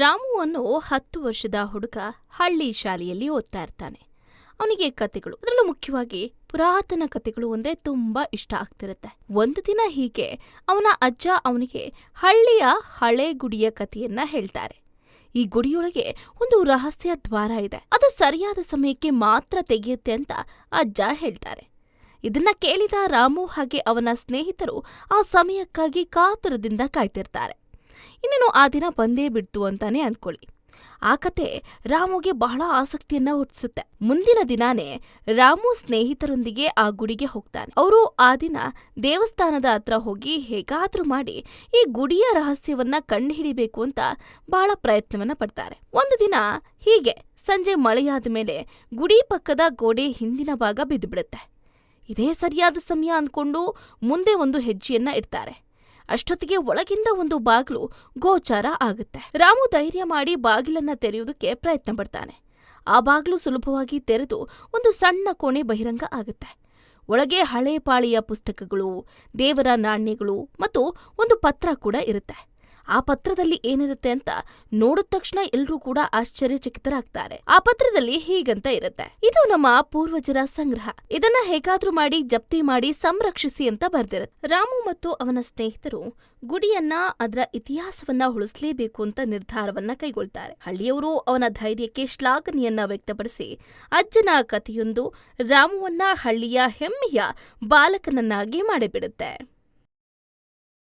ರಾಮು ಅನ್ನೋ 10 ವರ್ಷದ ಹುಡುಗ ಹಳ್ಳಿ ಶಾಲೆಯಲ್ಲಿ ಓದ್ತಾ ಇರ್ತಾನೆ. ಅವನಿಗೆ ಕತೆಗಳು, ಅದರಲ್ಲೂ ಮುಖ್ಯವಾಗಿ ಪುರಾತನ ಕತೆಗಳು ಒಂದೇ ತುಂಬಾ ಇಷ್ಟ ಆಗ್ತಿರುತ್ತೆ. ಒಂದು ದಿನ ಹೀಗೆ ಅವನ ಅಜ್ಜ ಅವನಿಗೆ ಹಳ್ಳಿಯ ಹಳೆ ಗುಡಿಯ ಕಥೆಯನ್ನ ಹೇಳ್ತಾರೆ. ಈ ಗುಡಿಯೊಳಗೆ ಒಂದು ರಹಸ್ಯ ದ್ವಾರ ಇದೆ, ಅದು ಸರಿಯಾದ ಸಮಯಕ್ಕೆ ಮಾತ್ರ ತೆಗೆಯುತ್ತೆ ಅಂತ ಅಜ್ಜ ಹೇಳ್ತಾರೆ. ಇದನ್ನ ಕೇಳಿದ ರಾಮು ಹಾಗೆ ಅವನ ಸ್ನೇಹಿತರು ಆ ಸಮಯಕ್ಕಾಗಿ ಕಾತುರದಿಂದ ಕಾಯ್ತಿರ್ತಾರೆ. ಇನ್ನೇನು ಆ ದಿನ ಬಂದೇ ಬಿಡ್ತು ಅಂತಾನೆ ಅಂದ್ಕೊಳ್ಳಿ. ಆ ಕತೆ ರಾಮುಗೆ ಬಹಳ ಆಸಕ್ತಿಯನ್ನ ಹುಟ್ಟಿಸುತ್ತೆ. ಮುಂದಿನ ದಿನಾನೇ ರಾಮು ಸ್ನೇಹಿತರೊಂದಿಗೆ ಆ ಗುಡಿಗೆ ಹೋಗ್ತಾನೆ. ಅವರು ಆ ದಿನ ದೇವಸ್ಥಾನದ ಹತ್ರ ಹೋಗಿ ಹೇಗಾದ್ರೂ ಮಾಡಿ ಈ ಗುಡಿಯ ರಹಸ್ಯವನ್ನ ಕಂಡುಹಿಡಿಬೇಕು ಅಂತ ಬಹಳ ಪ್ರಯತ್ನವನ್ನ ಪಡ್ತಾರೆ. ಒಂದು ದಿನ ಹೀಗೆ ಸಂಜೆ ಮಳೆಯಾದ ಮೇಲೆ ಗುಡಿ ಪಕ್ಕದ ಗೋಡೆ ಹಿಂದಿನ ಭಾಗ ಬಿದ್ದುಬಿಡುತ್ತೆ. ಇದೇ ಸರಿಯಾದ ಸಮಯ ಅಂದ್ಕೊಂಡು ಮುಂದೆ ಒಂದು ಹೆಜ್ಜೆಯನ್ನ ಇಡ್ತಾರೆ. ಅಷ್ಟೊತ್ತಿಗೆ ಒಳಗಿಂದ ಒಂದು ಬಾಗಿಲು ಗೋಚಾರ ಆಗುತ್ತೆ. ರಾಮು ಧೈರ್ಯ ಮಾಡಿ ಬಾಗಿಲನ್ನ ತೆರೆಯುವುದಕ್ಕೆ ಪ್ರಯತ್ನ ಪಡ್ತಾನೆ. ಆ ಬಾಗಿಲು ಸುಲಭವಾಗಿ ತೆರೆದು ಒಂದು ಸಣ್ಣ ಕೋಣೆ ಬಹಿರಂಗ ಆಗುತ್ತೆ. ಒಳಗೆ ಹಳೆ ಪಾಳಿಯ ಪುಸ್ತಕಗಳು, ದೇವರ ನಾಣ್ಯಗಳು ಮತ್ತು ಒಂದು ಪತ್ರ ಕೂಡ ಇರುತ್ತೆ. ಆ ಪತ್ರದಲ್ಲಿ ಏನಿರುತ್ತೆ ಅಂತ ನೋಡಿದ ತಕ್ಷಣ ಎಲ್ರೂ ಕೂಡ ಆಶ್ಚರ್ಯಚಕಿತರಾಗ್ತಾರೆ. ಆ ಪತ್ರದಲ್ಲಿ ಹೀಗಂತ ಇರುತ್ತೆ: ಇದು ನಮ್ಮ ಪೂರ್ವಜರ ಸಂಗ್ರಹ, ಇದನ್ನ ಹೇಗಾದ್ರೂ ಮಾಡಿ ಜಪ್ತಿ ಮಾಡಿ ಸಂರಕ್ಷಿಸಿ ಅಂತ ಬರ್ದಿರುತ್ತೆ. ರಾಮು ಮತ್ತು ಅವನ ಸ್ನೇಹಿತರು ಗುಡಿಯನ್ನ ಅದರ ಇತಿಹಾಸವನ್ನ ಉಳಿಸಲೇಬೇಕು ಅಂತ ನಿರ್ಧಾರವನ್ನ ಕೈಗೊಳ್ತಾರೆ. ಹಳ್ಳಿಯವರು ಅವನ ಧೈರ್ಯಕ್ಕೆ ಶ್ಲಾಘನೆಯನ್ನ ವ್ಯಕ್ತಪಡಿಸಿ ಅಜ್ಜನ ಕಥೆಯೊಂದು ರಾಮುವನ್ನ ಹಳ್ಳಿಯ ಹೆಮ್ಮೆಯ ಬಾಲಕನನ್ನಾಗಿ ಮಾಡಿಬಿಡುತ್ತೆ.